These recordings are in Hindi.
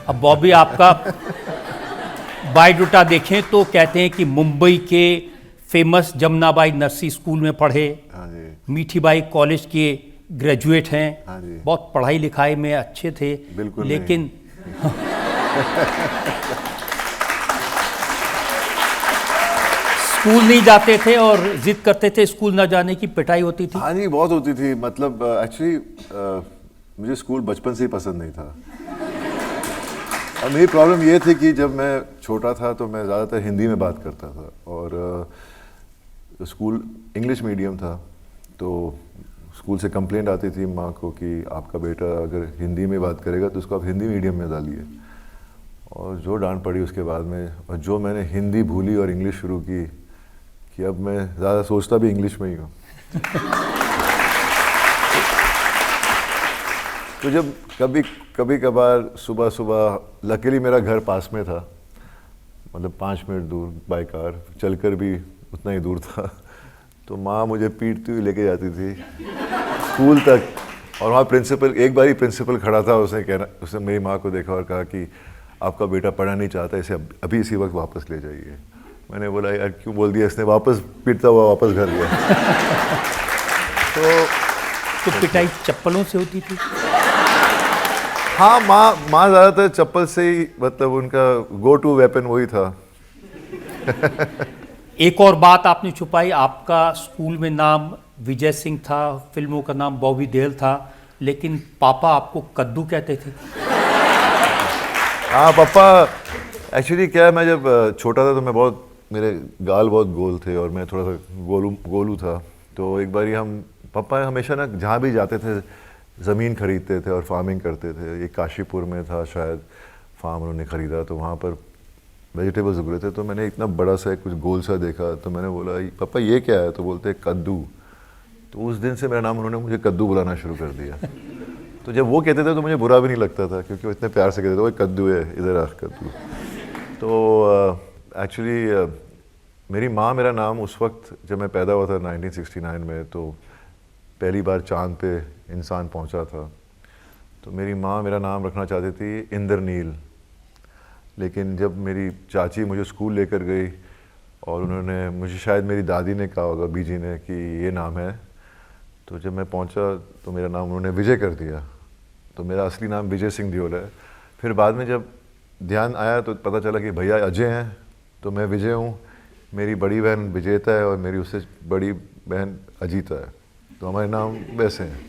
अब बॉबी आपका बायोडाटा देखें तो कहते हैं कि मुंबई के फेमस जमुनाबाई नर्सरी स्कूल में पढ़े, हाँ जी, मीठीबाई कॉलेज के ग्रेजुएट हैं, हाँ जी। बहुत पढ़ाई लिखाई में अच्छे थे, बिल्कुल लेकिन स्कूल नहीं जाते थे और जिद करते थे स्कूल ना जाने की, पिटाई होती थी। हाँ जी, बहुत होती थी। मतलब एक्चुअली मुझे स्कूल बचपन से ही पसंद नहीं था। और मेरी प्रॉब्लम ये थी कि जब मैं छोटा था तो मैं ज़्यादातर हिंदी में बात करता था, और स्कूल इंग्लिश मीडियम था, तो स्कूल से कंप्लेंट आती थी माँ को कि आपका बेटा अगर हिंदी में बात करेगा तो उसको आप हिंदी मीडियम में डालिए। और जो डांट पड़ी उसके बाद में, और जो मैंने हिंदी भूली और इंग्लिश शुरू की, कि अब मैं ज़्यादा सोचता भी इंग्लिश में ही हूँ। तो जब कभी कभार सुबह सुबह, लकीली मेरा घर पास में था, मतलब 5 मिनट दूर बाय कार, चलकर भी उतना ही दूर था, तो माँ मुझे पीटती हुई लेके जाती थी स्कूल तक। और वहाँ प्रिंसिपल, एक बार ही प्रिंसिपल खड़ा था, उसने मेरी माँ को देखा और कहा कि आपका बेटा पढ़ना नहीं चाहता, इसे अभी इसी वक्त वापस ले जाइए। मैंने बोला यार क्यों बोल दिया इसने, वापस पीटता हुआ वापस घर गया। तो पिटाई चप्पलों से होती थी? हाँ, माँ ज़्यादातर चप्पल से ही, मतलब उनका गो टू वेपन वही था। एक और बात आपने छुपाई, आपका स्कूल में नाम विजय सिंह था, फिल्मों का नाम बॉबी देओल था, लेकिन पापा आपको कद्दू कहते थे। हाँ, पापा एक्चुअली क्या है, मैं जब छोटा था तो मेरे गाल बहुत गोल थे और मैं थोड़ा सा गोलू था। तो एक बारी पापा हमेशा ना जहाँ भी जाते थे ज़मीन खरीदते थे और फार्मिंग करते थे। ये काशीपुर में था शायद फार्म उन्होंने ख़रीदा, तो वहाँ पर वेजिटेबल्स उग रहे थे। तो मैंने इतना बड़ा सा कुछ गोल सा देखा, तो मैंने बोला पापा ये क्या है? तो बोलते कद्दू। तो उस दिन से मेरा नाम उन्होंने मुझे कद्दू बुलाना शुरू कर दिया। तो जब वो कहते थे तो मुझे बुरा भी नहीं लगता था, क्योंकि वो इतने प्यार से कहते थे वो कद्दू है, इधर आ कद्दू। तो एक्चुअली मेरी माँ, मेरा नाम उस वक्त जब मैं पैदा हुआ था 1969 में, तो पहली बार चांद पे इंसान पहुंचा था, तो मेरी माँ मेरा नाम रखना चाहती थी इंद्रनील। लेकिन जब मेरी चाची मुझे स्कूल लेकर गई और उन्होंने मुझे, शायद मेरी दादी ने कहा होगा, बीजी ने, कि ये नाम है, तो जब मैं पहुंचा तो मेरा नाम उन्होंने विजय कर दिया। तो मेरा असली नाम विजय सिंह देओल है। फिर बाद में जब ध्यान आया तो पता चला कि भैया अजय हैं, तो मैं विजय हूँ, मेरी बड़ी बहन विजेता है और मेरी उससे बड़ी बहन अजीता है, तो हमारे नाम वैसे हैं।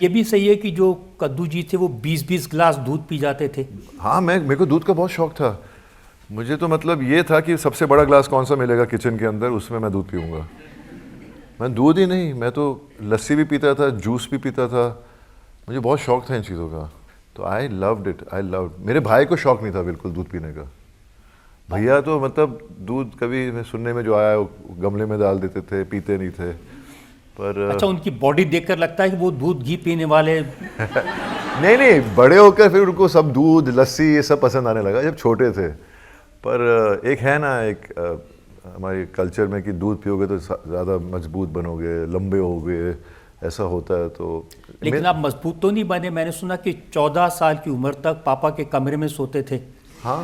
ये भी सही है कि जो कद्दू जी थे वो 20-20 गिलास दूध पी जाते थे? हाँ, मेरे को दूध का बहुत शौक था। मुझे तो मतलब ये था कि सबसे बड़ा ग्लास कौन सा मिलेगा किचन के अंदर, उसमें मैं दूध पीऊँगा। मैं दूध ही नहीं, मैं तो लस्सी भी पीता था, जूस भी पीता था, मुझे बहुत शौक था इन चीज़ों का। तो आई लव्ड इट। मेरे भाई को शौक नहीं था बिल्कुल दूध पीने का। भैया तो मतलब दूध कभी मैं सुनने में जो आया वो गमले में डाल देते थे, पीते नहीं थे। पर अच्छा, उनकी बॉडी देखकर लगता है कि वो दूध घी पीने वाले नहीं, बड़े होकर फिर उनको सब दूध लस्सी ये सब पसंद आने लगा, जब छोटे थे। पर एक है ना, एक हमारे कल्चर में कि दूध पियोगे तो ज़्यादा मजबूत बनोगे, लंबे होगे, ऐसा होता है। तो लेकिन आप मजबूत तो नहीं बने। मैंने सुना कि 14 साल की उम्र तक पापा के कमरे में सोते थे। हाँ,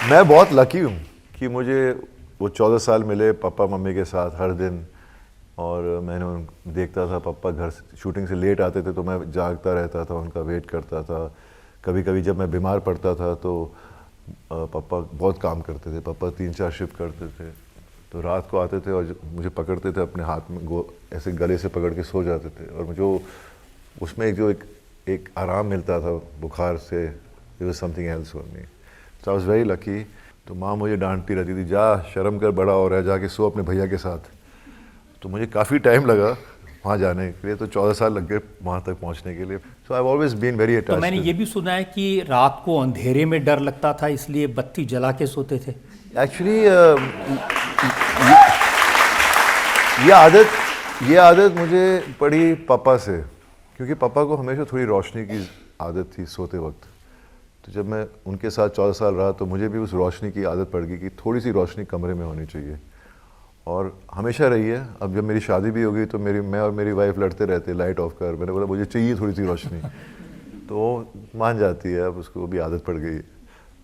मैं बहुत लकी हूँ कि मुझे वो 14 साल मिले पापा मम्मी के साथ हर दिन। और मैंने देखता था पापा घर से शूटिंग से लेट आते थे तो मैं जागता रहता था, उनका वेट करता था। कभी कभी जब मैं बीमार पड़ता था तो पापा बहुत काम करते थे, पापा 3-4 शिफ्ट करते थे, तो रात को आते थे और मुझे पकड़ते थे अपने हाथ में, ऐसे गले से पकड़ के सो जाते थे। और मुझे उसमें एक आराम मिलता था बुखार से। It was something else for me. So I was very lucky. तो माँ मुझे डांटती रहती थी, जा शर्म कर, बड़ा हो रहा है, जाके सो अपने भैया के साथ। तो मुझे काफ़ी टाइम लगा वहाँ जाने के लिए, तो 14 साल लग गए वहाँ तक पहुँचने के लिए। So I have always been very attached. तो मैंने ये भी सुना है कि रात को अंधेरे में डर लगता था, इसलिए बत्ती जला के सोते थे। एक्चुअली ये आदत मुझे पड़ी पापा से, क्योंकि पापा को हमेशा थोड़ी रोशनी की आदत थी सोते वक्त। तो जब मैं उनके साथ 14 साल रहा तो मुझे भी उस रोशनी की आदत पड़ गई कि थोड़ी सी रोशनी कमरे में होनी चाहिए। और हमेशा रही है। अब जब मेरी शादी भी हो गई तो मैं और मेरी वाइफ लड़ते रहते, लाइट ऑफ कर, मैंने बोला मुझे चाहिए थोड़ी सी रोशनी तो मान जाती है, अब उसको भी आदत पड़ गई।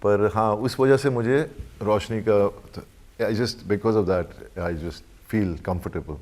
पर हाँ, उस वजह से मुझे रोशनी का, I just because of that I just feel comfortable.